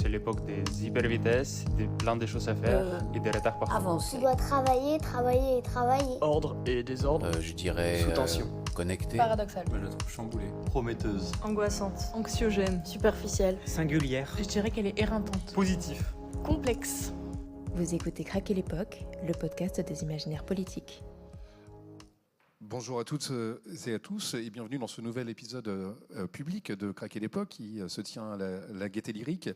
C'est l'époque des hypervitesses, de plein de choses à faire et des retards parfois. Avance. Tu dois travailler, travailler et travailler. Ordre et désordre. Je dirais Sous tension. connecté. Paradoxal. Moi, je la trouve chamboulée. Prometteuse. Angoissante. Anxiogène. Superficielle. Singulière. Je dirais qu'elle est éreintante. Positif. Complexe. Vous écoutez Craquer l'époque, le podcast des imaginaires politiques. Bonjour à toutes et à tous et bienvenue dans ce nouvel épisode public de Craquer l'époque qui se tient à la Gaîté Lyrique.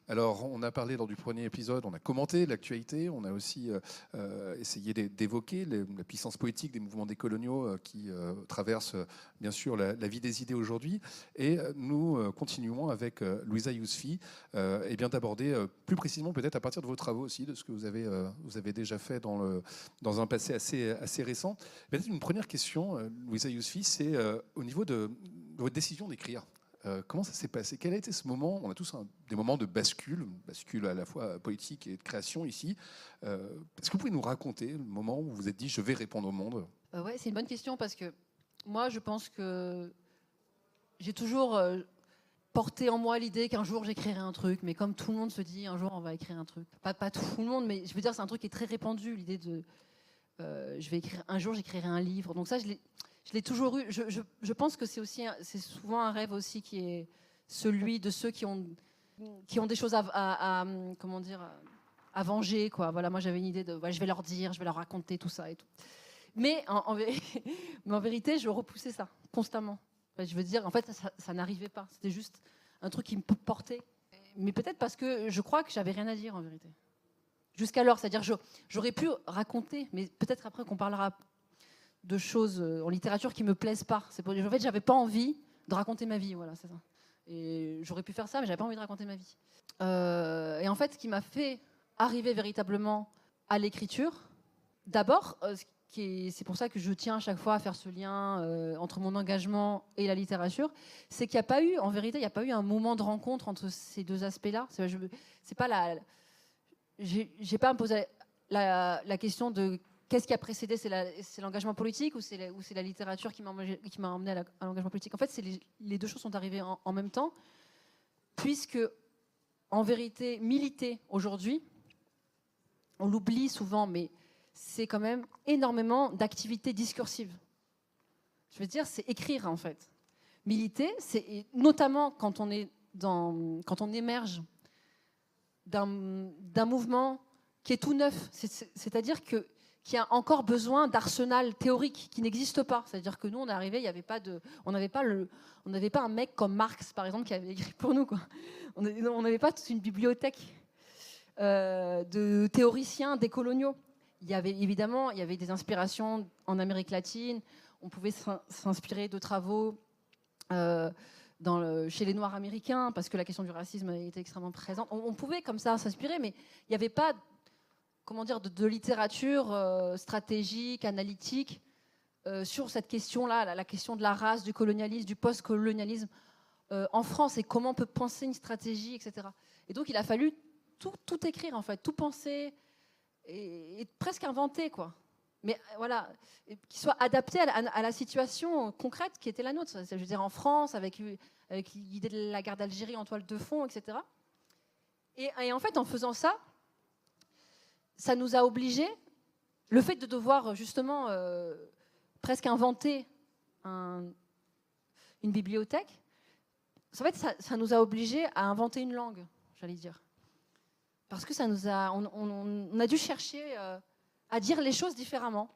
Alors, on a parlé lors du premier épisode, on a commenté l'actualité, on a aussi essayé d'évoquer la puissance poétique des mouvements décoloniaux qui traversent bien sûr la vie des idées aujourd'hui. Et nous continuons avec Louisa Yousfi et bien d'aborder plus précisément peut-être à partir de vos travaux aussi, de ce que vous avez déjà fait dans un passé assez récent. Peut-être une première question, Louisa Yousfi, c'est au niveau de votre décision d'écrire. Comment ça s'est passé? Quel a été ce moment? On a tous des moments de bascule à la fois politique et de création ici. Est-ce que vous pouvez nous raconter le moment où vous vous êtes dit « je vais répondre au monde » Ouais, c'est une bonne question parce que moi, je pense que j'ai toujours porté en moi l'idée qu'un jour j'écrirai un truc, mais comme tout le monde se dit un jour on va écrire un truc. Pas tout le monde, mais je veux dire c'est un truc qui est très répandu, l'idée de un jour j'écrirai un livre. Donc ça, je l'ai toujours eu. Je pense que c'est souvent un rêve aussi qui est celui de ceux qui ont des choses à venger, quoi. Voilà, moi j'avais une idée de je vais leur dire, je vais leur raconter tout ça et tout. Mais en vérité, je repoussais ça constamment. Je veux dire, en fait, ça n'arrivait pas. C'était juste un truc qui me portait. Mais peut-être parce que je crois que j'avais rien à dire en vérité. Jusqu'alors, c'est-à-dire j'aurais pu raconter, mais peut-être après qu'on parlera de choses en littérature qui me plaisent pas. En fait, j'avais pas envie de raconter ma vie, voilà, c'est ça. Et j'aurais pu faire ça, mais j'avais pas envie de raconter ma vie. Et en fait, ce qui m'a fait arriver véritablement à l'écriture, d'abord, c'est pour ça que je tiens à chaque fois à faire ce lien entre mon engagement et la littérature, c'est qu'il n'y a pas eu, en vérité, il n'y a pas eu un moment de rencontre entre ces deux aspects-là. J'ai pas à me poser la question de qu'est-ce qui a précédé, c'est l'engagement politique ou c'est la littérature qui m'a emmené à l'engagement politique. En fait, les deux choses sont arrivées en même temps, puisque, en vérité, militer aujourd'hui, on l'oublie souvent, mais c'est quand même énormément d'activités discursives. Je veux dire, c'est écrire, en fait. Militer, c'est notamment quand on émerge d'un mouvement qui est tout neuf, c'est-à-dire qui a encore besoin d'arsenal théorique qui n'existe pas. C'est-à-dire que nous, on est arrivés, on n'avait pas un mec comme Marx, par exemple, qui avait écrit pour nous, quoi. On n'avait pas toute une bibliothèque de théoriciens décoloniaux. Il y avait des inspirations en Amérique latine. On pouvait s'inspirer de travaux chez les Noirs américains, parce que la question du racisme était extrêmement présente. On pouvait comme ça s'inspirer, mais il n'y avait pas de littérature stratégique, analytique sur cette question-là, la question de la race, du colonialisme, du post-colonialisme en France, et comment on peut penser une stratégie, etc. Et donc il a fallu tout écrire, en fait, tout penser et presque inventer, quoi. Mais voilà, qui soit adapté à la situation concrète qui était la nôtre. Je veux dire, en France, avec l'idée de la guerre d'Algérie en toile de fond, etc. Et en fait, en faisant ça, ça nous a obligés, le fait de devoir justement presque inventer une bibliothèque, en fait, ça nous a obligés à inventer une langue, j'allais dire. Parce que on a dû chercher à dire les choses différemment.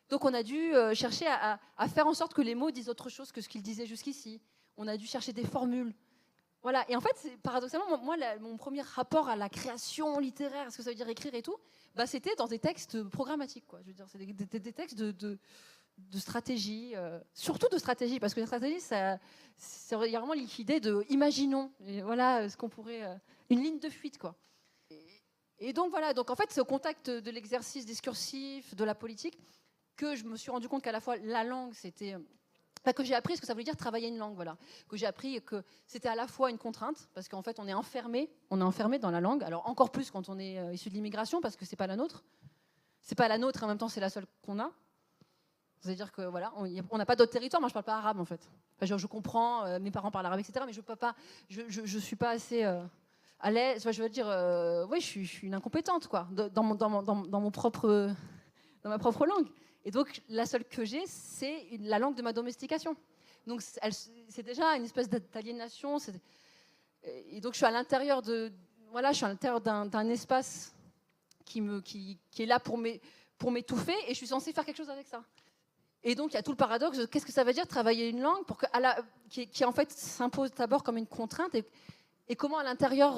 Donc on a dû chercher à faire en sorte que les mots disent autre chose que ce qu'ils disaient jusqu'ici. On a dû chercher des formules. Voilà. Et en fait, paradoxalement, moi, mon premier rapport à la création littéraire, ce que ça veut dire écrire et tout, c'était dans des textes programmatiques, quoi. Je veux dire, c'est des textes de stratégie, surtout de stratégie, parce que la stratégie, il y a vraiment l'idée de imaginons, et voilà ce qu'on pourrait, une ligne de fuite, quoi. Et donc voilà, donc en fait c'est au contact de l'exercice discursif, de la politique, que je me suis rendu compte qu'à la fois la langue c'était... que j'ai appris ce que ça voulait dire travailler une langue, voilà. Que j'ai appris que c'était à la fois une contrainte, parce qu'en fait on est enfermé dans la langue, alors encore plus quand on est issu de l'immigration, parce que c'est pas la nôtre. C'est pas la nôtre et en même temps c'est la seule qu'on a. C'est-à-dire que voilà, on n'a pas d'autres territoires, moi je parle pas arabe en fait. Enfin, je comprends, mes parents parlent arabe, etc., mais je peux pas, je suis pas assez... à l'aise. Enfin, je veux dire, oui, je suis une incompétente, quoi, dans ma propre langue. Et donc, la seule que j'ai, c'est la langue de ma domestication. Donc, c'est déjà une espèce d'aliénation. Et donc, je suis à l'intérieur d'un espace qui est là pour m'étouffer, et je suis censée faire quelque chose avec ça. Et donc, il y a tout le paradoxe de qu'est-ce que ça veut dire travailler une langue qui en fait s'impose d'abord comme une contrainte, et comment à l'intérieur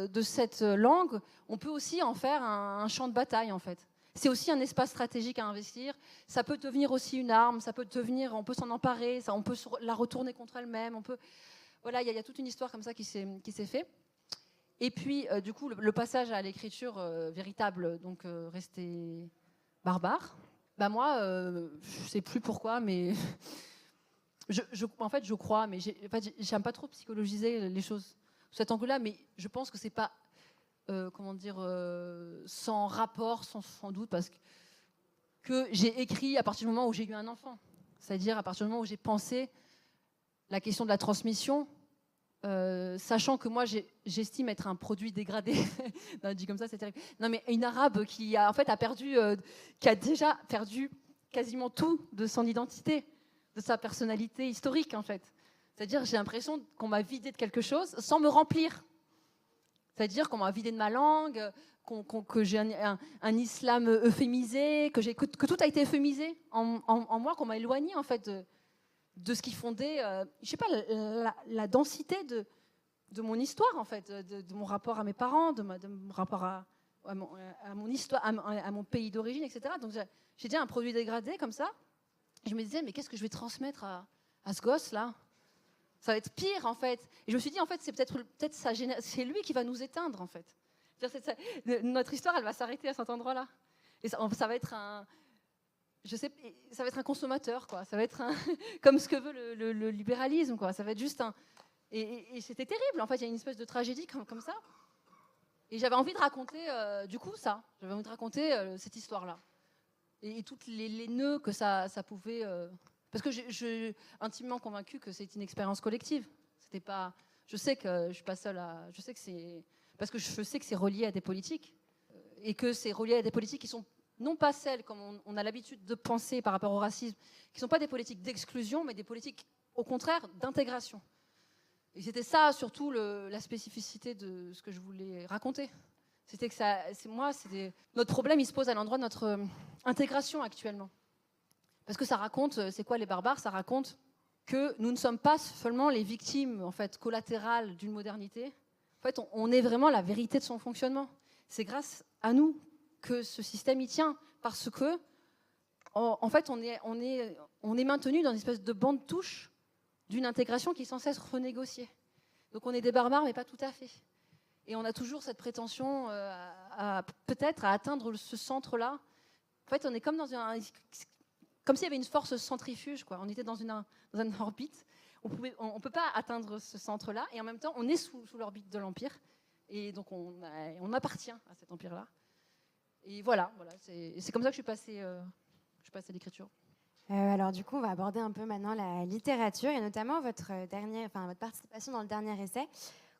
de cette langue, on peut aussi en faire un champ de bataille, en fait. C'est aussi un espace stratégique à investir. Ça peut devenir aussi une arme, on peut s'en emparer, on peut la retourner contre elle-même. Voilà, il y a toute une histoire comme ça qui s'est fait. Et puis, du coup, le passage à l'écriture véritable, donc rester barbare. Bah moi, je sais plus pourquoi, mais en fait, je crois, mais j'aime pas trop psychologiser les choses sous cet angle-là, mais je pense que c'est pas sans rapport, sans doute, parce que j'ai écrit à partir du moment où j'ai eu un enfant. C'est-à-dire à partir du moment où j'ai pensé la question de la transmission, sachant que moi, j'estime être un produit dégradé. Non, dit comme ça, c'est terrible. Non, mais une arabe qui a déjà perdu quasiment tout de son identité, de sa personnalité historique, en fait. C'est-à-dire, j'ai l'impression qu'on m'a vidé de quelque chose sans me remplir. C'est-à-dire qu'on m'a vidé de ma langue, que j'ai un islam euphémisé, que tout a été euphémisé en moi, qu'on m'a éloigné en fait de ce qui fondait, je sais pas, la densité de mon histoire en fait, de mon rapport à mes parents, de mon rapport à mon histoire, à mon pays d'origine, etc. Donc j'ai déjà un produit dégradé comme ça. Et je me disais, mais qu'est-ce que je vais transmettre à ce gosse-là ? Ça va être pire, en fait. Et je me suis dit, en fait, c'est peut-être c'est lui qui va nous éteindre, en fait. Notre histoire, elle va s'arrêter à cet endroit-là. Et ça va être ça va être un consommateur, quoi. Ça va être comme ce que veut le libéralisme, quoi. Ça va être juste et c'était terrible, en fait. Il y a une espèce de tragédie comme ça. Et j'avais envie de raconter, du coup, ça. J'avais envie de raconter cette histoire-là. Et tous les nœuds que ça pouvait... Parce que je suis intimement convaincue que c'est une expérience collective. C'était pas. Je sais que je suis pas seule à. Je sais que c'est parce que je sais que c'est relié à des politiques et que c'est relié à des politiques qui sont non pas celles comme on a l'habitude de penser par rapport au racisme, qui sont pas des politiques d'exclusion, mais des politiques au contraire d'intégration. Et c'était ça surtout la spécificité de ce que je voulais raconter. C'était que notre problème, il se pose à l'endroit de notre intégration actuellement. Parce que ça raconte, c'est quoi les barbares ? Ça raconte que nous ne sommes pas seulement les victimes en fait, collatérales d'une modernité. En fait, on est vraiment la vérité de son fonctionnement. C'est grâce à nous que ce système y tient. Parce que, en fait, on est maintenu dans une espèce de bande touche d'une intégration qui est sans cesse renégociée. Donc on est des barbares, mais pas tout à fait. Et on a toujours cette prétention peut-être à atteindre ce centre-là. En fait, on est comme comme s'il y avait une force centrifuge, quoi. On était dans une orbite. On ne peut pas atteindre ce centre-là. Et en même temps, on est sous l'orbite de l'Empire. Et donc, on appartient à cet Empire-là. Et voilà c'est comme ça que je suis passée à l'écriture. Alors, du coup, on va aborder un peu maintenant la littérature, et notamment votre participation dans le dernier essai,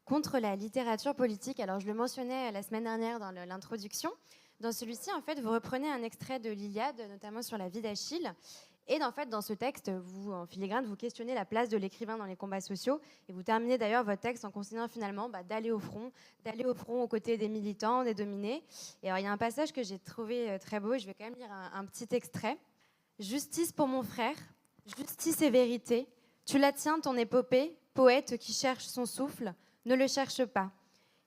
Contre la littérature politique. Alors, je le mentionnais la semaine dernière dans l'introduction. Dans celui-ci, en fait, vous reprenez un extrait de l'Iliade, notamment sur la vie d'Achille. Et en fait, dans ce texte, vous, en filigrane, vous questionnez la place de l'écrivain dans les combats sociaux. Et vous terminez d'ailleurs votre texte en considérant finalement d'aller au front aux côtés des militants, des dominés. Et alors, il y a un passage que j'ai trouvé très beau, et je vais quand même lire un petit extrait. « Justice pour mon frère, justice et vérité. Tu la tiens, ton épopée, poète qui cherche son souffle, ne le cherche pas.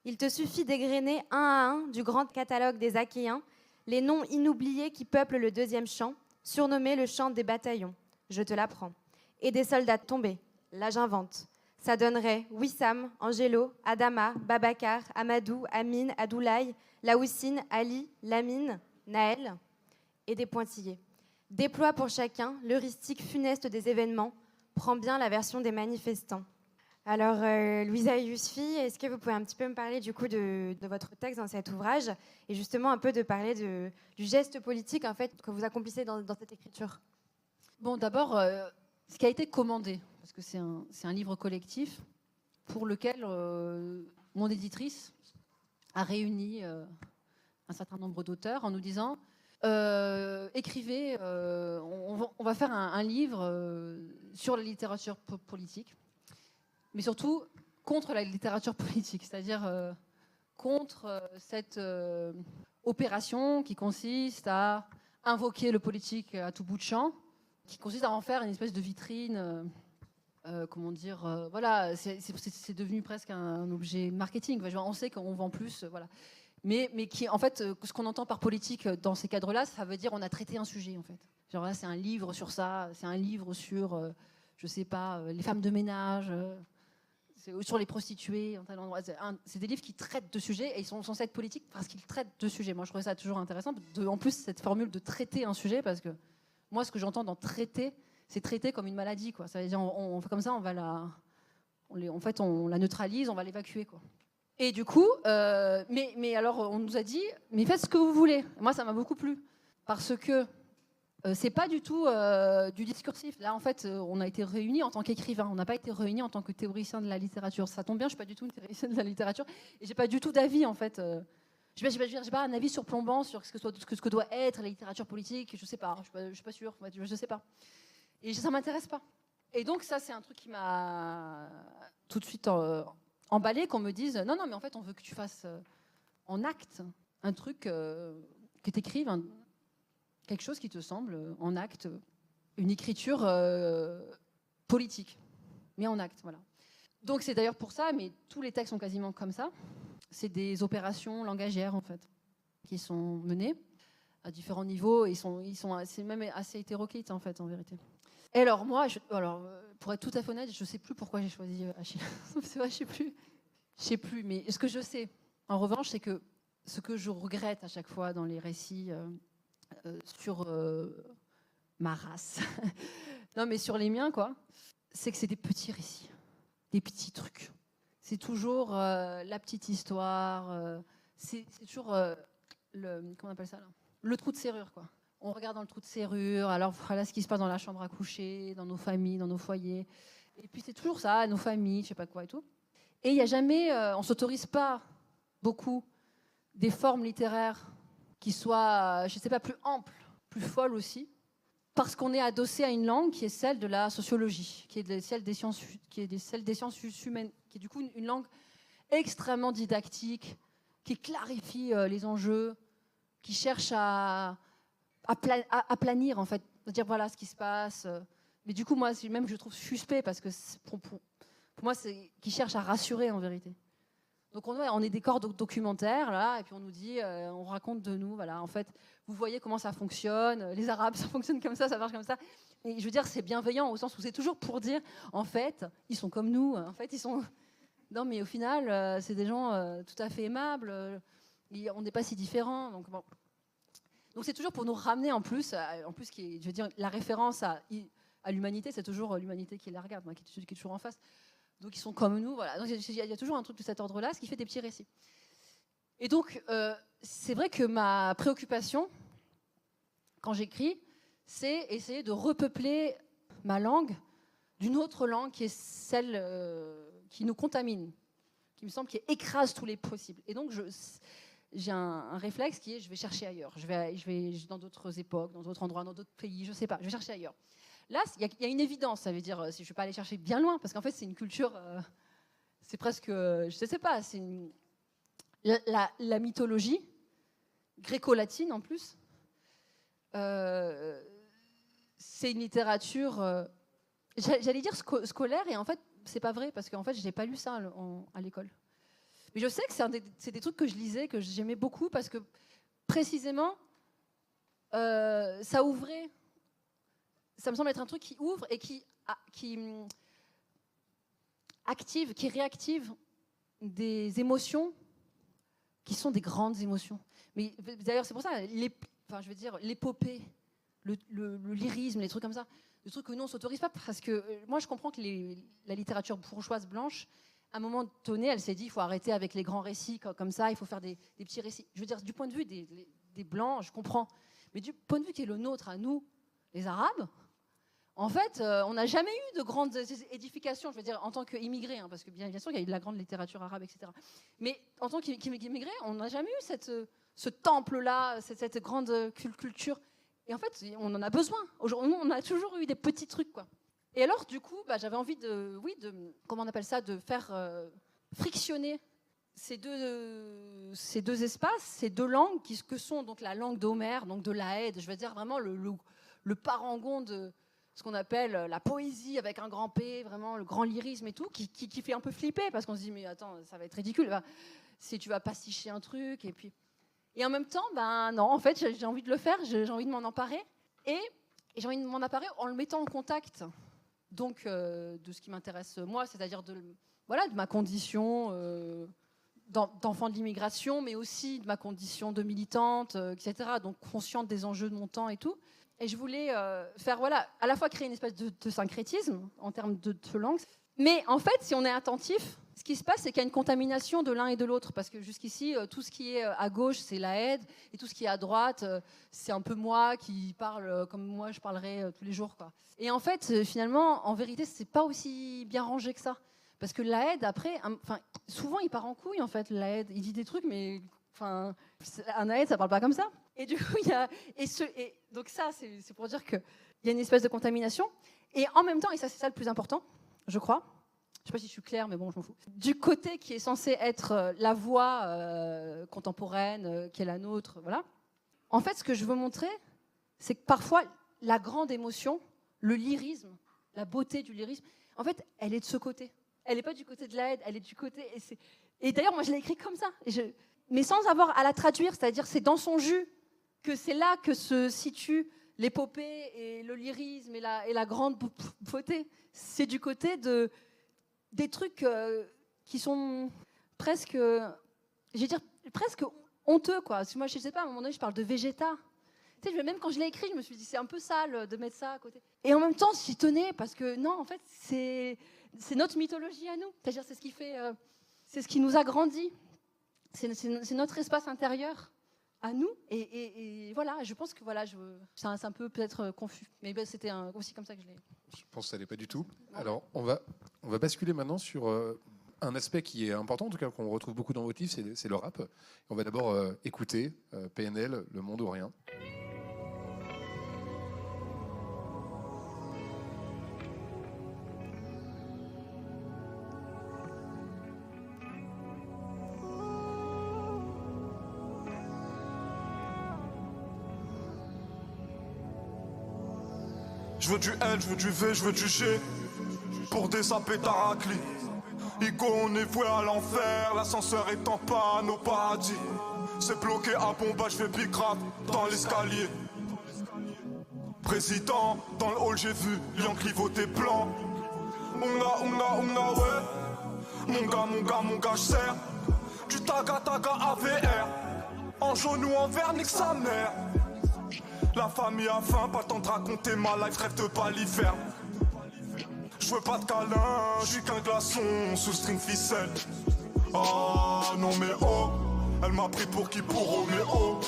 Il te suffit d'égrener un à un du grand catalogue des Achéens les noms inoubliés qui peuplent le deuxième chant, surnommé le chant des bataillons. Je te l'apprends. Et des soldats tombés. Là, j'invente. Ça donnerait Wissam, Angelo, Adama, Babacar, Amadou, Amin, Adoulaye, Laoussine, Ali, Lamine, Naël et des pointillés. Déploie pour chacun l'heuristique funeste des événements. Prends bien la version des manifestants. Alors, Louisa Yousfi, est-ce que vous pouvez un petit peu me parler du coup de votre texte dans cet ouvrage et justement un peu de parler du geste politique en fait, que vous accomplissez dans cette écriture ? Bon, d'abord, ce qui a été commandé, parce que c'est un livre collectif pour lequel mon éditrice a réuni un certain nombre d'auteurs en nous disant écrivez, on va faire un livre sur la littérature politique, mais surtout contre la littérature politique, c'est-à-dire contre cette opération qui consiste à invoquer le politique à tout bout de champ, qui consiste à en faire une espèce de vitrine. Comment dire, voilà, c'est devenu presque un objet marketing. On sait qu'on vend plus, voilà. Mais qui, en fait, ce qu'on entend par politique dans ces cadres-là, ça veut dire on a traité un sujet, en fait. Genre là, c'est un livre sur ça, c'est un livre sur, je sais pas, les femmes de ménage, sur les prostituées. C'est des livres qui traitent de sujets et ils sont censés être politiques parce qu'ils traitent de sujets. Moi, je trouvais ça toujours intéressant. En plus, cette formule de traiter un sujet, parce que moi, ce que j'entends dans traiter, c'est traiter comme une maladie, quoi. Ça veut dire, on fait comme ça, on la neutralise, on va l'évacuer, quoi. Et du coup, mais alors, on nous a dit, mais faites ce que vous voulez. Moi, ça m'a beaucoup plu, parce que c'est pas du tout du discursif. Là, en fait, on a été réunis en tant qu'écrivain. On n'a pas été réunis en tant que théoricien de la littérature. Ça tombe bien, je suis pas du tout une théoricienne de la littérature, et j'ai pas du tout d'avis, en fait. J'ai pas un avis surplombant sur ce que doit être la littérature politique. Je sais pas. Je suis pas sûre. Je sais pas. Et ça m'intéresse pas. Et donc ça, c'est un truc qui m'a tout de suite emballé, qu'on me dise non, mais en fait, on veut que tu fasses en acte un truc, que tu écrives quelque chose qui te semble en acte, une écriture politique, mais en acte, voilà. Donc c'est d'ailleurs pour ça, mais tous les textes sont quasiment comme ça. C'est des opérations langagières, en fait, qui sont menées à différents niveaux. C'est même assez hétéroclite, en fait, en vérité. Et alors moi, pour être tout à fait honnête, je ne sais plus pourquoi j'ai choisi Achille. C'est vrai, je ne sais plus. Mais ce que je sais, en revanche, c'est que ce que je regrette à chaque fois dans les récits sur ma race, non mais sur les miens, quoi, c'est que c'est des petits récits, des petits trucs. C'est toujours la petite histoire. C'est toujours comment on appelle ça là, le trou de serrure, quoi. On regarde dans le trou de serrure, alors voilà ce qui se passe dans la chambre à coucher, dans nos familles, dans nos foyers. Et puis c'est toujours ça, nos familles, je sais pas quoi et tout. Et il n'y a jamais, on s'autorise pas beaucoup des formes littéraires qui soient, je sais pas, plus amples, plus folles aussi, parce qu'on est adossé à une langue qui est celle de la sociologie, qui est celle des sciences humaines, qui est du coup une langue extrêmement didactique, qui clarifie les enjeux, qui cherche à planir, en fait, dire voilà ce qui se passe. Mais du coup, moi, même je trouve suspect, parce que pour moi, c'est qui cherche à rassurer, en vérité. Donc on est des corps documentaires, là, et puis on nous dit, on raconte de nous, voilà, en fait, vous voyez comment ça fonctionne, les Arabes, ça fonctionne comme ça marche comme ça. Et je veux dire, c'est bienveillant, au sens où c'est toujours pour dire, en fait, ils sont comme nous, en fait, ils sont... Non, mais au final, c'est des gens tout à fait aimables, on n'est pas si différents, donc bon... Donc c'est toujours pour nous ramener en plus qui est, je veux dire, la référence à l'humanité, c'est toujours l'humanité qui la regarde, qui est toujours en face. Donc ils sont comme nous, voilà. Donc il y a toujours un truc de cet ordre-là, ce qui fait des petits récits. Et donc c'est vrai que ma préoccupation, quand j'écris, c'est essayer de repeupler ma langue d'une autre langue qui est celle qui nous contamine, qui me semble qui écrase tous les possibles. Et donc j'ai un réflexe qui est je vais chercher ailleurs. Je vais dans d'autres époques, dans d'autres endroits, dans d'autres pays, je ne sais pas, je vais chercher ailleurs. Là, il y a une évidence, ça veut dire je ne vais pas aller chercher bien loin, parce qu'en fait, c'est une culture, c'est presque, je ne sais pas, c'est la mythologie, gréco-latine en plus, c'est une littérature, j'allais dire scolaire, et en fait, c'est pas vrai, parce qu'en fait, je n'ai pas lu ça à l'école. Mais je sais que c'est des trucs que je lisais, que j'aimais beaucoup, parce que précisément, ça ouvrait, ça me semble être un truc qui ouvre et qui active, qui réactive des émotions qui sont des grandes émotions. Mais d'ailleurs, c'est pour ça, je veux dire, l'épopée, le lyrisme, les trucs comme ça, des trucs que nous, on ne s'autorise pas, parce que moi, je comprends que la littérature bourgeoise blanche, à un moment donné, elle s'est dit, il faut arrêter avec les grands récits comme ça, il faut faire des petits récits. Je veux dire, du point de vue des Blancs, je comprends. Mais du point de vue qui est le nôtre, à nous, les Arabes, En fait, on n'a jamais eu de grandes édifications, je veux dire, en tant qu'immigrés, parce que bien sûr, il y a eu de la grande littérature arabe, etc. Mais en tant qu'immigrés, on n'a jamais eu ce temple-là, cette grande culture. Et en fait, on en a besoin. Aujourd'hui, on a toujours eu des petits trucs, quoi. Et alors, du coup, j'avais envie comment on appelle ça, de faire frictionner ces deux espaces, ces deux langues, que sont donc la langue d'Homère, donc de l'Aède, je veux dire vraiment le parangon de ce qu'on appelle la poésie avec un grand P, vraiment le grand lyrisme et tout, qui fait un peu flipper, parce qu'on se dit, mais attends, ça va être ridicule, si tu vas pasticher un truc, et en même temps, non, en fait, j'ai envie de le faire, j'ai envie de m'en emparer, et j'ai envie de m'en emparer en le mettant en contact, donc, de ce qui m'intéresse moi, c'est-à-dire de ma condition d'enfant de l'immigration, mais aussi de ma condition de militante, etc., donc consciente des enjeux de mon temps et tout. Et je voulais faire, à la fois créer une espèce de syncrétisme en termes de langue. Mais en fait, si on est attentif, ce qui se passe, c'est qu'il y a une contamination de l'un et de l'autre. Parce que jusqu'ici, tout ce qui est à gauche, c'est l'Aède. Et tout ce qui est à droite, c'est un peu moi qui parle comme moi je parlerais tous les jours, quoi. Et en fait, finalement, en vérité, c'est pas aussi bien rangé que ça. Parce que l'Aède, après, souvent, il part en couille, en fait, l'Aède. Il dit des trucs, mais... un Aède, ça parle pas comme ça. Et du coup, il y a... donc ça, c'est pour dire qu'il y a une espèce de contamination. Et en même temps, et ça, c'est ça le plus important, je crois. Je sais pas si je suis claire, mais bon, je m'en fous. Du côté qui est censé être la voix contemporaine, qui est la nôtre, voilà. En fait, ce que je veux montrer, c'est que parfois, la grande émotion, le lyrisme, la beauté du lyrisme, en fait, elle est de ce côté. Elle n'est pas du côté de l'Aède, elle est du côté... Et d'ailleurs, moi, je l'ai écrit comme ça. Mais sans avoir à la traduire, c'est-à-dire c'est dans son jus que c'est là que se situe l'épopée et le lyrisme et la grande beauté. C'est du côté des trucs qui sont presque, presque honteux, quoi. Parce que moi, je sais pas, à un moment donné, je parle de Végéta. Tu sais, même quand je l'ai écrit, je me suis dit, c'est un peu sale de mettre ça à côté. Et en même temps, j'y tenais, parce que non, en fait, c'est notre mythologie à nous. C'est-à-dire, c'est ce qui fait, c'est ce qui nous agrandit. C'est notre espace intérieur à nous. Et voilà, je pense que c'est un peu peut-être confus. Mais c'était aussi comme ça que je l'ai. Je pense que ça n'est pas du tout. Alors, on va basculer maintenant sur un aspect qui est important, en tout cas qu'on retrouve beaucoup dans vos livres, c'est le rap. On va d'abord écouter PNL, Le Monde ou Rien. Je veux du L, je veux du V, je veux du G. Pour des sapés taracli. Igo, on est voué à l'enfer. L'ascenseur est en panne au paradis. C'est bloqué à Bomba, je fais bicrave dans l'escalier. Président, dans le hall j'ai vu Lion clivoté blanc. Onga, ouais. Mon gars, j'serre. Du taga AVR. En jaune ou en vert, nique sa mère. La famille a faim, pas le temps de raconter ma life, rêve de baliferme. Je veux pas de câlin, je suis qu'un glaçon sous string ficelle. Ah non mais oh, elle m'a pris pour qui pour Roméo.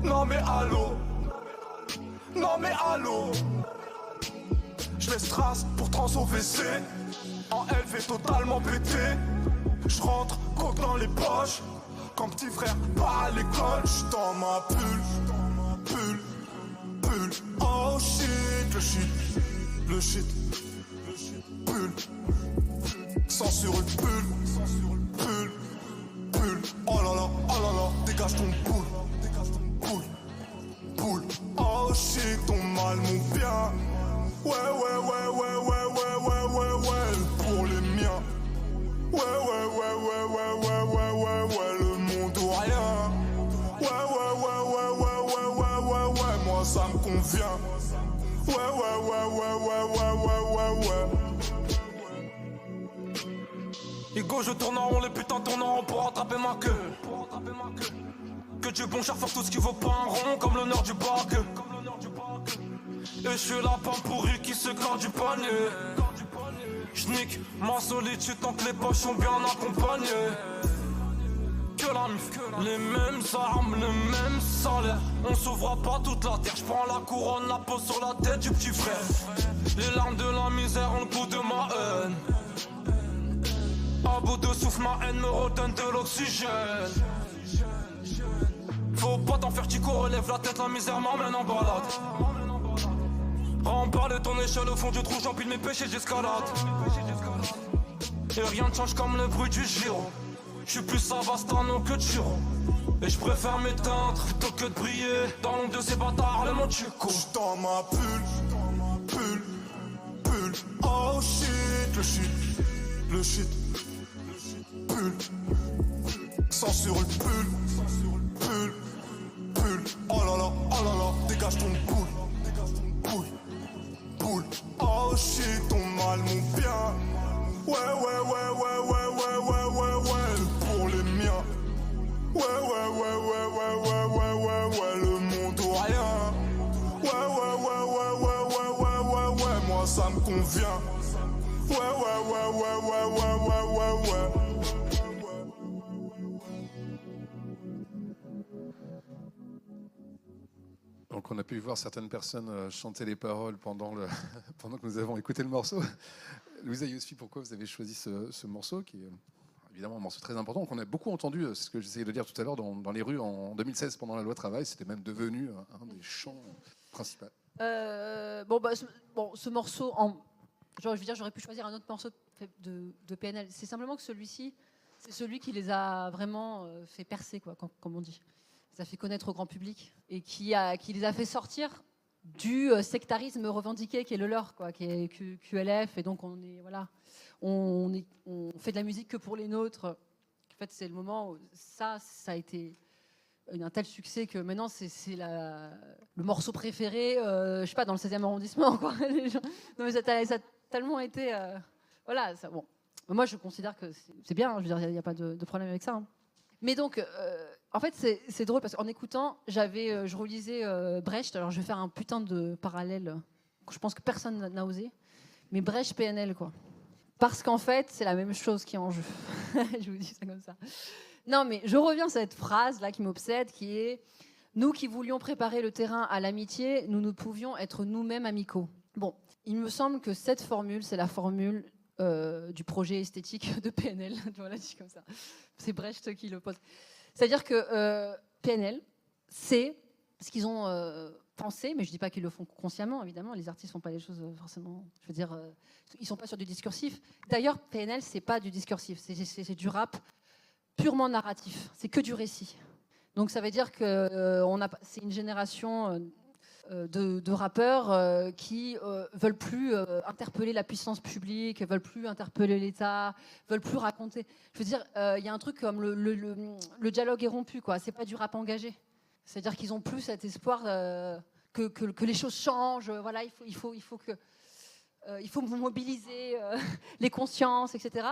Non mais allô, je laisse trace pour trans au WC. En LV totalement pété. Je rentre, coque dans les poches. Quand petit frère pas à l'école, j'suis dans ma bulle. Oh shit, le shit, bulle, censure bulle, oh là là, dégage ton boule, oh shit, ton mal, mon bien, ouais, pour les miens, ouais, le monde ou rien, moi ça me convient. Ouais. Igo, je tourne en rond, les putains tournent en rond pour rattraper ma queue. Que Dieu bon cher faire tout ce qui vaut pas un rond, comme l'honneur du bac. Et je suis la pomme pourrie qui se clare du panier. J'nique ma solitude tant que les poches sont bien accompagnées. Que la mif. Les mêmes armes, le même salaire. On s'ouvre pas toute la terre. J'prends la couronne, la pose sur la tête du petit frère. Les larmes de la misère ont le goût de ma haine. À bout de souffle, ma haine me redonne de l'oxygène. Faut pas t'en faire, Tico, relève la tête, la misère m'emmène en balade. Remballe ton échelle au fond du trou, j'empile mes péchés, j'escalade. Et rien ne change comme le bruit du giro. J'suis plus Savastano que Chiro. Et j'préfère m'éteindre plutôt que de briller dans l'ombre de ces bâtards, le monde Chico. J'suis dans ma bulle. Oh shit, le shit. Bulle. Sang sur le pull. Oh là là, dégage ton boule. Oh shit, ton mal, mon bien. Ouais, pour les miens. Ouais, le monde ou rien. Ouais, moi ça me convient. Ouais. Donc on a pu voir certaines personnes chanter les paroles pendant que nous avons écouté le morceau. Louisa Yousfi, pourquoi vous avez choisi ce morceau qui est évidemment un morceau très important qu'on a beaucoup entendu, c'est ce que j'essayais de dire tout à l'heure, dans les rues en 2016 pendant la loi travail. C'était même devenu un des chants principaux. Ce morceau, je veux dire, j'aurais pu choisir un autre morceau de PNL. C'est simplement que celui-ci, c'est celui qui les a vraiment fait percer, quoi, comme on dit. Ça fait connaître au grand public et qui les a fait sortir du sectarisme revendiqué qui est le leur, quoi, qui est QLF, et donc on fait de la musique que pour les nôtres. En fait, c'est le moment où ça a été un tel succès que maintenant c'est le morceau préféré, je sais pas, dans le 16e arrondissement, quoi. Non, mais ça a tellement été, voilà. Ça, bon, moi je considère que c'est bien. Je veux dire, il n'y a pas de problème avec ça. Hein. Mais donc, en fait, c'est drôle parce qu'en écoutant, je relisais Brecht. Alors, je vais faire un putain de parallèle que je pense que personne n'a osé. Mais Brecht, PNL, quoi. Parce qu'en fait, c'est la même chose qui est en jeu. Je vous dis ça comme ça. Non, mais je reviens à cette phrase-là qui m'obsède, qui est « Nous qui voulions préparer le terrain à l'amitié, nous ne pouvions être nous-mêmes amicaux ». Bon, il me semble que cette formule, c'est la formule du projet esthétique de PNL. Voilà, dit comme ça. C'est Brecht qui le pose. C'est-à-dire que PNL, c'est ce qu'ils ont pensé, mais je ne dis pas qu'ils le font consciemment, évidemment. Les artistes ne font pas les choses forcément... Je veux dire, ils ne sont pas sur du discursif. D'ailleurs, PNL, ce n'est pas du discursif. C'est du rap purement narratif. C'est que du récit. Donc ça veut dire que c'est une génération... de rappeurs qui veulent plus interpeller la puissance publique, veulent plus interpeller l'État, veulent plus raconter. Je veux dire, il y a un truc comme le dialogue est rompu, quoi. C'est pas du rap engagé. C'est-à-dire qu'ils ont plus cet espoir que les choses changent. Voilà, il faut mobiliser les consciences, etc.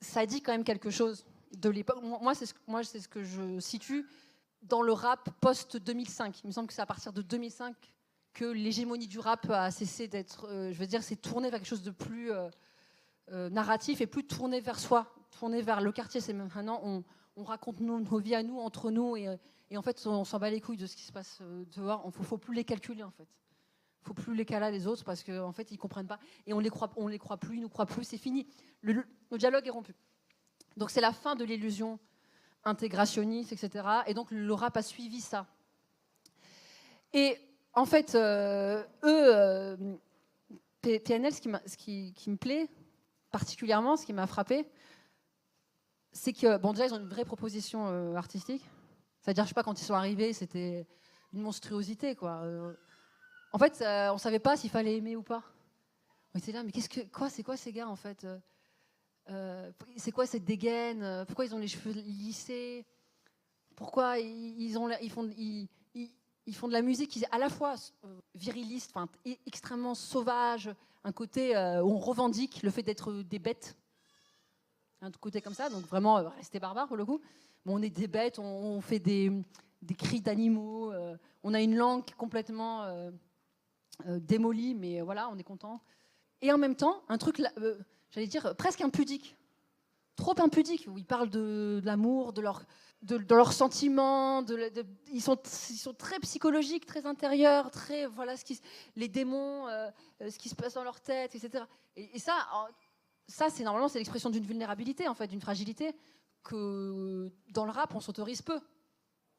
Ça dit quand même quelque chose de l'époque. Moi, c'est ce que je situe dans le rap post-2005. Il me semble que c'est à partir de 2005 que l'hégémonie du rap a cessé d'être... je veux dire, c'est tourné vers quelque chose de plus narratif et plus tourné vers soi, tourné vers le quartier. C'est maintenant, on raconte nos vies à nous, entre nous, et en fait, on s'en bat les couilles de ce qui se passe dehors. Il ne faut plus les calculer, en fait. Il ne faut plus les caler les autres parce qu'en fait, ils ne comprennent pas. Et on les croit plus, ils ne nous croient plus, c'est fini. Le dialogue est rompu. Donc, c'est la fin de l'illusion intégrationniste, etc. Et donc, le rap a suivi ça. Et en fait, PNL, ce qui me plaît particulièrement, ce qui m'a frappé, c'est que, bon, déjà, ils ont une vraie proposition artistique. C'est-à-dire, je sais pas, quand ils sont arrivés, c'était une monstruosité, quoi. En fait, on savait pas s'il fallait aimer ou pas. On était là, mais c'est quoi ces gars, en fait c'est quoi cette dégaine? Pourquoi ils ont les cheveux lissés? Pourquoi ils font de la musique qui est à la fois viriliste, enfin, extrêmement sauvage, un côté où on revendique le fait d'être des bêtes, un côté comme ça, donc vraiment rester barbare pour le coup. Bon, on est des bêtes, on fait des cris d'animaux, on a une langue complètement démolie, mais voilà, on est content. Et en même temps, un truc, j'allais dire, presque impudique. trop impudique, où ils parlent de l'amour, de leurs sentiments, ils sont très psychologiques, très intérieurs, très voilà les démons, ce qui se passe dans leur tête, etc. Et ça c'est normalement c'est l'expression d'une vulnérabilité en fait, d'une fragilité que dans le rap on s'autorise peu,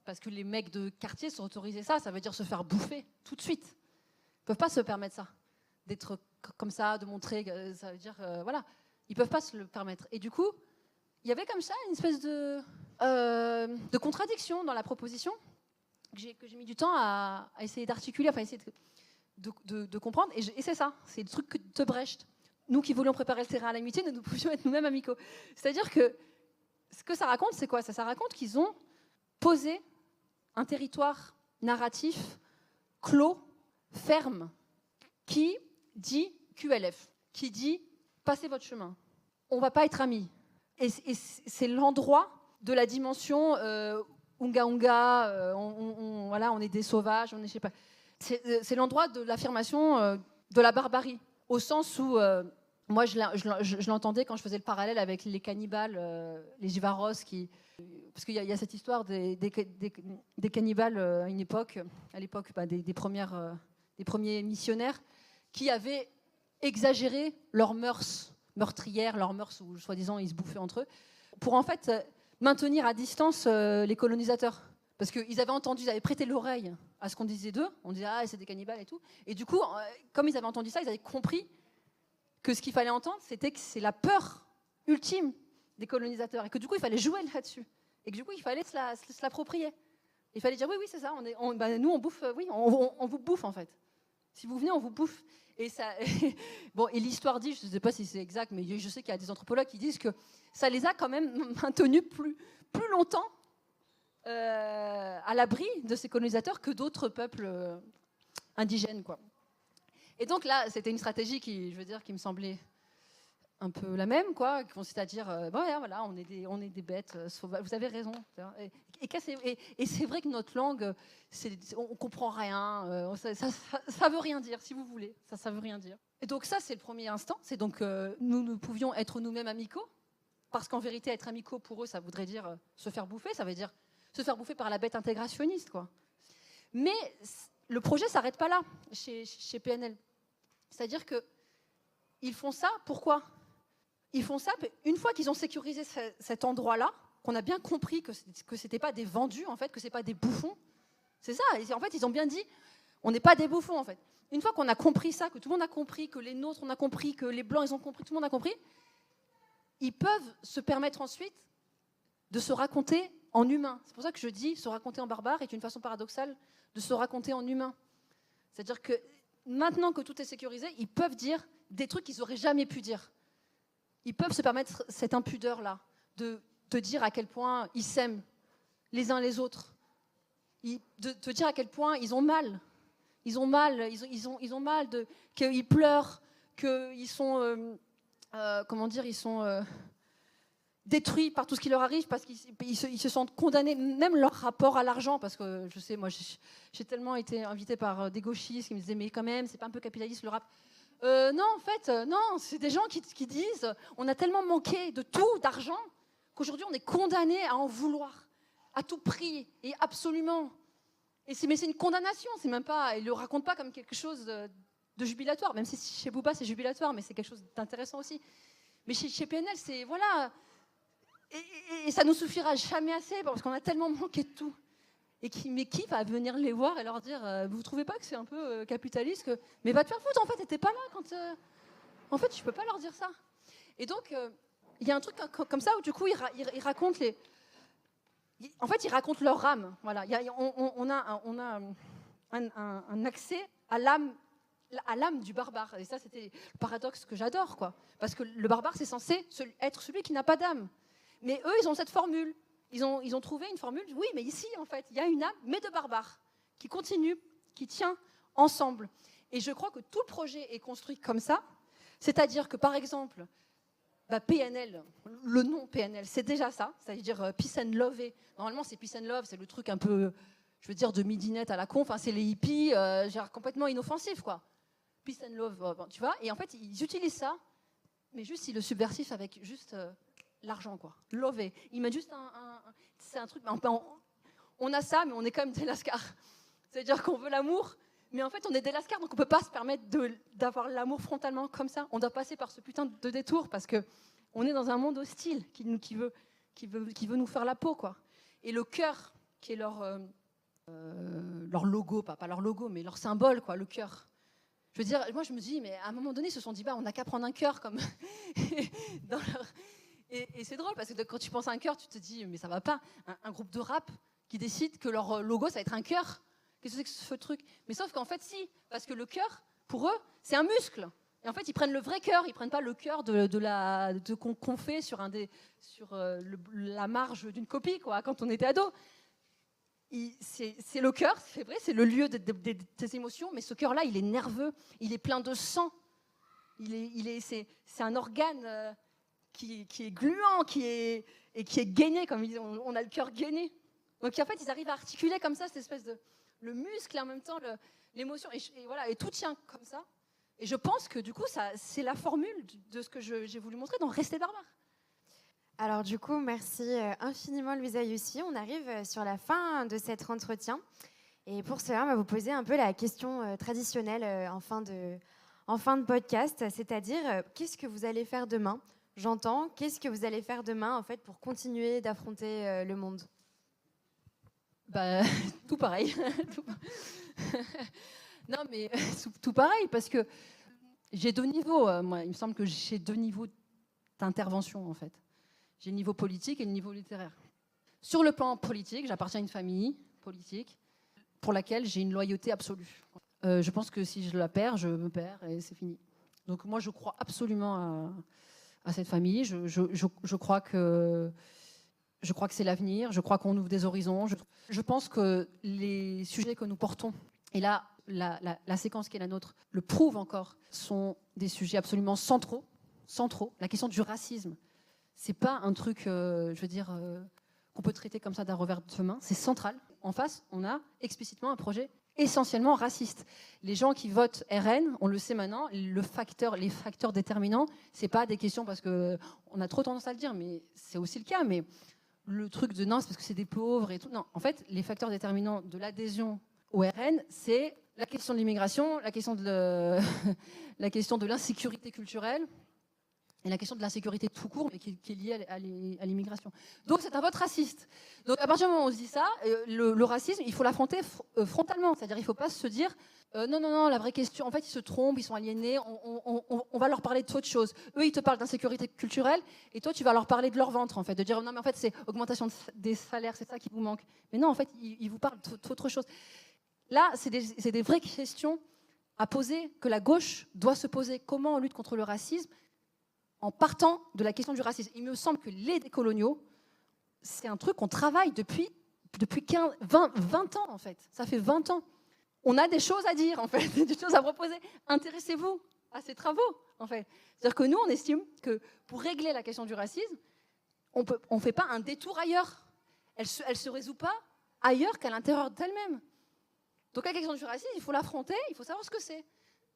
parce que les mecs de quartier s'autorisaient ça veut dire se faire bouffer tout de suite. Ils peuvent pas se permettre ça, d'être comme ça, de montrer, ça veut dire voilà, ils peuvent pas se le permettre. Et du coup, il y avait comme ça une espèce de contradiction dans la proposition que j'ai mis du temps à essayer d'articuler, enfin essayer de comprendre. Et c'est ça, c'est le truc de Brecht. Nous qui voulions préparer le terrain à l'amitié, nous pouvions être nous-mêmes amicaux. C'est-à-dire que ce que ça raconte, c'est quoi ? Ça raconte qu'ils ont posé un territoire narratif clos, ferme, qui dit QLF, qui dit passez votre chemin. On ne va pas être amis. Et c'est l'endroit de la dimension unga, voilà, on est des sauvages, on est, je sais pas. C'est l'endroit de l'affirmation de la barbarie, au sens où moi je l'entendais quand je faisais le parallèle avec les cannibales, les Jivaros, parce qu'il y a cette histoire des cannibales à l'époque des premiers missionnaires qui avaient exagéré leurs mœurs meurtrières, leurs mœurs où soi-disant ils se bouffaient entre eux, pour en fait maintenir à distance les colonisateurs. Parce qu'ils avaient entendu, ils avaient prêté l'oreille à ce qu'on disait d'eux, on disait ah c'est des cannibales et tout, et du coup comme ils avaient entendu ça, ils avaient compris que ce qu'il fallait entendre c'était que c'est la peur ultime des colonisateurs, et que du coup il fallait jouer là-dessus, et que du coup il fallait se l'approprier. Il fallait dire oui c'est ça, nous on bouffe, oui on vous bouffe en fait. Si vous venez on vous bouffe. Et ça, bon, et l'histoire dit, je ne sais pas si c'est exact, mais je sais qu'il y a des anthropologues qui disent que ça les a quand même maintenus plus longtemps à l'abri de ces colonisateurs que d'autres peuples indigènes, quoi. Et donc là, c'était une stratégie qui me semblait un peu la même, quoi, qui consiste à dire, voilà, on est des bêtes sauvages. Vous avez raison. Et c'est vrai que notre langue, on comprend rien. Ça veut rien dire, si vous voulez. Ça veut rien dire. Et donc ça, c'est le premier instant. C'est donc nous pouvions être nous-mêmes amicaux, parce qu'en vérité, être amicaux pour eux, ça voudrait dire se faire bouffer. Ça veut dire se faire bouffer par la bête intégrationniste, quoi. Mais le projet s'arrête pas là chez PNL. C'est-à-dire que ils font ça. Pourquoi ? Ils font ça une fois qu'ils ont sécurisé cet endroit-là, qu'on a bien compris que c'était pas des vendus, en fait, que c'est pas des bouffons. C'est ça. Et en fait, ils ont bien dit, on n'est pas des bouffons, en fait. Une fois qu'on a compris ça, que tout le monde a compris, que les nôtres on a compris, que les blancs ils ont compris, tout le monde a compris, ils peuvent se permettre ensuite de se raconter en humain. C'est pour ça que je dis, se raconter en barbare est une façon paradoxale de se raconter en humain. C'est-à-dire que maintenant que tout est sécurisé, ils peuvent dire des trucs qu'ils n'auraient jamais pu dire. Ils peuvent se permettre cette impudeur-là, de te dire à quel point ils s'aiment les uns les autres, de te dire à quel point ils ont mal. Ils ont mal, ils ont mal, qu'ils pleurent, qu'ils sont, ils sont détruits par tout ce qui leur arrive, parce qu'ils se sentent condamnés, même leur rapport à l'argent, parce que je sais, moi j'ai tellement été invitée par des gauchistes qui me disaient mais quand même, c'est pas un peu capitaliste le rap ? Non, en fait, non, c'est des gens qui disent on a tellement manqué de tout, d'argent, qu'aujourd'hui on est condamné à en vouloir, à tout prix, et absolument. Mais c'est une condamnation, c'est même pas, ils ne le racontent pas comme quelque chose de jubilatoire, même si chez Booba c'est jubilatoire, mais c'est quelque chose d'intéressant aussi. Mais chez PNL, c'est, voilà, et ça ne nous suffira jamais assez, parce qu'on a tellement manqué de tout. Mais qui va venir les voir et leur dire vous ne trouvez pas que c'est un peu capitaliste Mais va te faire foutre, en fait, t'étais pas là quand... En fait, je peux pas leur dire ça. Et donc, il y a un truc comme ça où, du coup, ils racontent En fait, ils racontent leur âme. Voilà. On a un accès à l'âme du barbare. Et ça, c'était le paradoxe que j'adore, quoi. Parce que le barbare, c'est censé être celui qui n'a pas d'âme. Mais eux, ils ont cette formule. Ils ont trouvé une formule, oui, mais ici, en fait, il y a une âme, mais de barbares, qui continue, qui tient ensemble. Et je crois que tout le projet est construit comme ça, c'est-à-dire que, par exemple, PNL, le nom PNL, c'est déjà ça, c'est-à-dire Peace and Love. Normalement, c'est Peace and Love, c'est le truc un peu, je veux dire, de midinette à la con, enfin, c'est les hippies, genre complètement inoffensifs, quoi. Peace and Love, tu vois, et en fait, ils utilisent ça, mais juste, ils le subversifs avec juste... l'argent, quoi. Lové. Ils mettent juste c'est un truc, on a ça, mais on est quand même des lascars. C'est-à-dire qu'on veut l'amour, mais en fait, on est des lascars, donc on ne peut pas se permettre d'avoir l'amour frontalement comme ça. On doit passer par ce putain de détour, parce qu'on est dans un monde hostile qui veut nous faire la peau, quoi. Et le cœur, qui est leur logo, pas leur logo, mais leur symbole, quoi, le cœur. Je veux dire, moi, je me dis, mais à un moment donné, ils se sont dit, on n'a qu'à prendre un cœur, comme... dans leur... Et c'est drôle, parce que quand tu penses à un cœur, tu te dis, mais ça va pas. Un groupe de rap qui décide que leur logo, ça va être un cœur. Qu'est-ce que c'est que ce truc? Mais sauf qu'en fait, si, parce que le cœur, pour eux, c'est un muscle. Et en fait, ils prennent le vrai cœur, ils prennent pas le cœur qu'on fait sur la marge d'une copie, quoi, quand on était ado. C'est le cœur, c'est vrai, c'est le lieu des émotions, mais ce cœur-là, il est nerveux, il est plein de sang. C'est un organe qui est gluant, qui est gainé, comme ils disent. On a le cœur gainé. Donc en fait, ils arrivent à articuler comme ça cette espèce de le muscle et en même temps l'émotion. Et voilà, et tout tient comme ça. Et je pense que du coup, c'est la formule de ce que j'ai voulu montrer dans Rester barbare. Alors du coup, merci infiniment Louisa Youssi. On arrive sur la fin de cet entretien. Et pour cela, on va vous poser un peu la question traditionnelle en fin de podcast, c'est-à-dire qu'est-ce que vous allez faire demain? J'entends, qu'est-ce que vous allez faire demain en fait pour continuer d'affronter le monde? Tout pareil. Non, mais tout pareil, parce que j'ai 2 niveaux. Moi, il me semble que j'ai 2 niveaux d'intervention, en fait. J'ai le niveau politique et le niveau littéraire. Sur le plan politique, j'appartiens à une famille politique pour laquelle j'ai une loyauté absolue. Je pense que si je la perds, je me perds et c'est fini. Donc moi, je crois absolument à cette famille. Je crois que c'est l'avenir. Je crois qu'on ouvre des horizons. Je pense que les sujets que nous portons, et là, la séquence qui est la nôtre, le prouve encore, sont des sujets absolument centraux. La question du racisme, c'est pas un truc, qu'on peut traiter comme ça d'un revers de main. C'est central. En face, on a explicitement un projet essentiellement raciste. Les gens qui votent RN, on le sait maintenant, les facteurs déterminants, c'est pas des questions parce que on a trop tendance à le dire, mais c'est aussi le cas. Mais le truc de non, c'est parce que c'est des pauvres et tout. Non, en fait, les facteurs déterminants de l'adhésion au RN, c'est la question de l'immigration, la question de l'insécurité culturelle. Et la question de l'insécurité tout court, mais qui est liée à l'immigration. Donc c'est un vote raciste. Donc à partir du moment où on se dit ça, le racisme, il faut l'affronter frontalement. C'est-à-dire il ne faut pas se dire non, la vraie question, en fait ils se trompent, ils sont aliénés, on va leur parler d'autre chose. Eux ils te parlent d'insécurité culturelle et toi tu vas leur parler de leur ventre en fait, de dire non mais en fait c'est augmentation des salaires, c'est ça qui vous manque. Mais non en fait ils vous parlent d'autre chose. Là c'est des vraies questions à poser que la gauche doit se poser. Comment on lutte contre le racisme en partant de la question du racisme? Il me semble que les décoloniaux, c'est un truc qu'on travaille depuis 20 ans, en fait. Ça fait 20 ans. On a des choses à dire, en fait, des choses à proposer. Intéressez-vous à ces travaux, en fait. C'est-à-dire que nous, on estime que pour régler la question du racisme, on ne fait pas un détour ailleurs. Elle se résout pas ailleurs qu'à l'intérieur d'elle-même. Donc la question du racisme, il faut l'affronter, il faut savoir ce que c'est.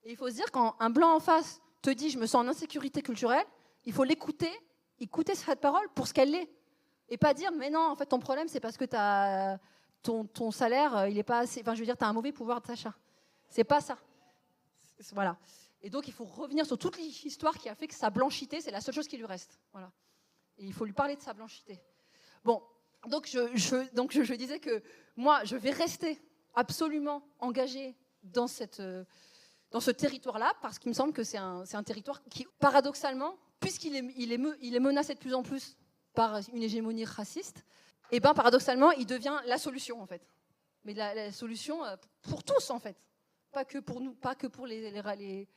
Et il faut se dire, quand un blanc en face te dit « je me sens en insécurité culturelle », il faut l'écouter, écouter cette parole pour ce qu'elle est. Et pas dire « mais non, en fait, ton problème, c'est parce que ton salaire, il n'est pas assez... » Enfin, je veux dire, tu as un mauvais pouvoir d'achat. C'est pas ça. Voilà. Et donc, il faut revenir sur toute l'histoire qui a fait que sa blanchité, c'est la seule chose qui lui reste. Voilà. Et il faut lui parler de sa blanchité. Bon, donc je disais que moi, je vais rester absolument engagée dans ce territoire-là, parce qu'il me semble que c'est un territoire qui, paradoxalement, puisqu'il est menacé de plus en plus par une hégémonie raciste, et ben paradoxalement, il devient la solution, en fait. Mais la solution pour tous, en fait. Pas que pour nous, pas que pour les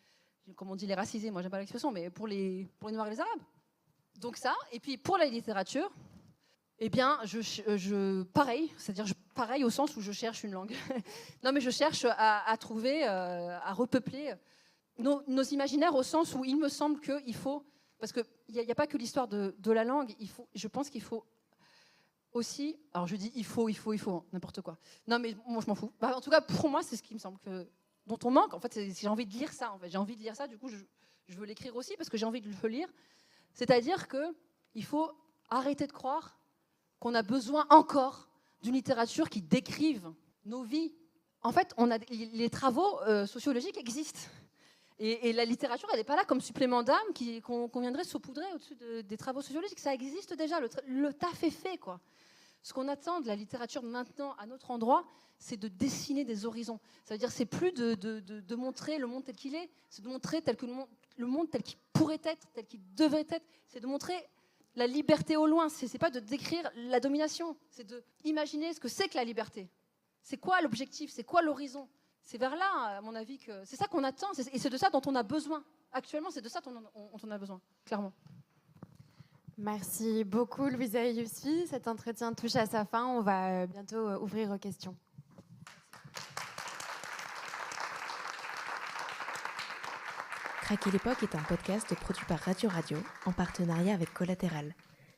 comment on dit, les racisés, moi j'aime pas l'expression, mais pour les Noirs et les Arabes. Donc ça, et puis pour la littérature, eh bien, pareil, c'est-à-dire pareil au sens où je cherche une langue. Non, mais je cherche à trouver, à repeupler nos imaginaires au sens où il me semble qu'il faut, parce qu'il n'y a pas que l'histoire de la langue, je pense qu'il faut aussi, alors je dis il faut, n'importe quoi. Non, mais moi je m'en fous. En tout cas, pour moi, c'est ce qui me semble dont on manque. En fait, j'ai envie de lire ça. En fait, j'ai envie de lire ça. Du coup, je veux l'écrire aussi parce que j'ai envie de le lire. C'est-à-dire qu'il faut arrêter de croire qu'on a besoin encore d'une littérature qui décrive nos vies. En fait, les travaux sociologiques existent. Et la littérature, elle n'est pas là comme supplément d'âme qu'on viendrait saupoudrer au-dessus des travaux sociologiques. Ça existe déjà, le taf est fait, quoi. Ce qu'on attend de la littérature maintenant, à notre endroit, c'est de dessiner des horizons. Ça veut dire c'est plus de montrer le monde tel qu'il est, c'est de montrer le monde tel qu'il pourrait être, tel qu'il devrait être. C'est de montrer la liberté au loin. C'est pas de décrire la domination, c'est d'imaginer ce que c'est que la liberté. C'est quoi l'objectif, c'est quoi l'horizon. C'est vers là, à mon avis, que c'est ça qu'on attend, et c'est de ça dont on a besoin. Actuellement, c'est de ça dont on a besoin, clairement. Merci beaucoup, Louisa Yousfi. Cet entretien touche à sa fin. On va bientôt ouvrir aux questions. Craquer l'époque est un podcast produit par Radio Radio en partenariat avec Collatéral.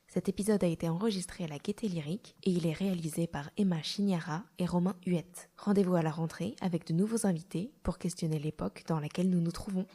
Cet épisode a été enregistré à la Gaîté Lyrique et il est réalisé par Emma Chignara et Romain Huette. Rendez-vous à la rentrée avec de nouveaux invités pour questionner l'époque dans laquelle nous nous trouvons.